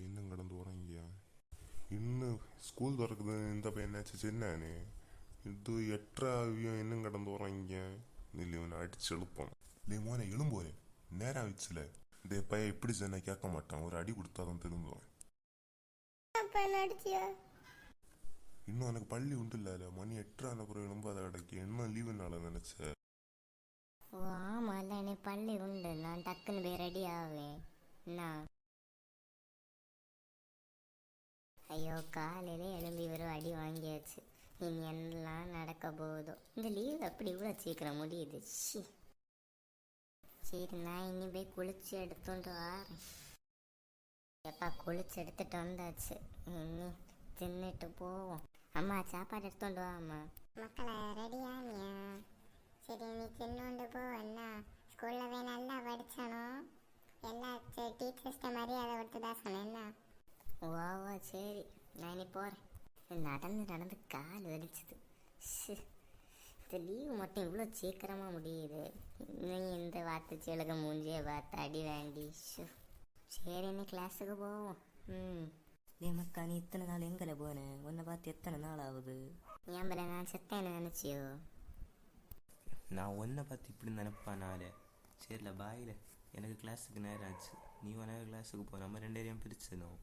இன்னும் கிடந்து உறங்கியா? இன்னும் ஸ்கூல் திறக்குது. இந்த பையன் என்னாச்சு சின்னானே? இது 8:30 இன்னும் கிடந்து உறங்கிய. இல்லை இவனை அடிச்சு எழுப்போம். இல்லை மோனை எழும்போலே, நேரம் ஆயிடுச்சுல. இந்த பையன் இப்படி சொன்னா கேட்க மாட்டான். ஒரு அடி கொடுத்தாதான் திரும்புவான். இன்னும் எனக்கு பள்ளி உண்டு இல்ல, மணி 8:30 அப்புறம் எழும்பாத கிடைக்கு. இன்னும் லீவுனால நினைச்ச. ஓ ஆமாம், எனக்கு பள்ளி உண்டு. நான் டக்குன்னு போய் ரெடி ஆவேன். ஐயோ, காலையிலே எழும்பி ஒரு அடி வாங்கியாச்சு. இனி என்னெல்லாம் நடக்க போகுதோ. இந்த லீவ் எப்படி இவ்வளோ சீக்கிரம் முடியுது? சரி, நான் இனி போய் குளிச்சு எடுத்துட்டு வரேன். எப்பா குளிச்சு எடுத்துட்டு வந்தாச்சு. இனி தின்னுட்டு போவோம். அம்மா சாப்பாடு எடுத்துட்டு வா. அம்மா மக்களை ரெடியானியா? சரி, நீ தின்னோண்டு போ. என்ன ஸ்கூல்ல போய் நல்லா படிச்சணும். எல்லா டீச்சர்ஸ்ட மரியாதை கொடுத்து தான் சொன்னேன். என்ன வாவா, சரி நான் இனி போகிறேன். நடந்து நடந்து கால் வலிச்சுது. இந்த லீவு மட்டும் இவ்வளோ சீக்கிரமாக முடியுது. இன்னும் இந்த வார்த்தை செலுக மூஞ்சியை பார்த்து அடி வேண்டி. சரி, இன்னும் கிளாஸுக்கு போவோம். மக்கா, நீ இத்தனை நாள் எங்களை போனேன்? உன்னை பார்த்து எத்தனை நாள் ஆகுது? ஏன் நான் செத்தேன்னு நினச்சியோ? நான் உன்னை பார்த்து இப்படி நினைப்பானாலே. சரில பாயில், எனக்கு கிளாஸுக்கு நேரம் ஆச்சு. நீ உனக்கு கிளாஸுக்கு போ. நம்ம 2 பேரையும் பிரிச்சிடும்.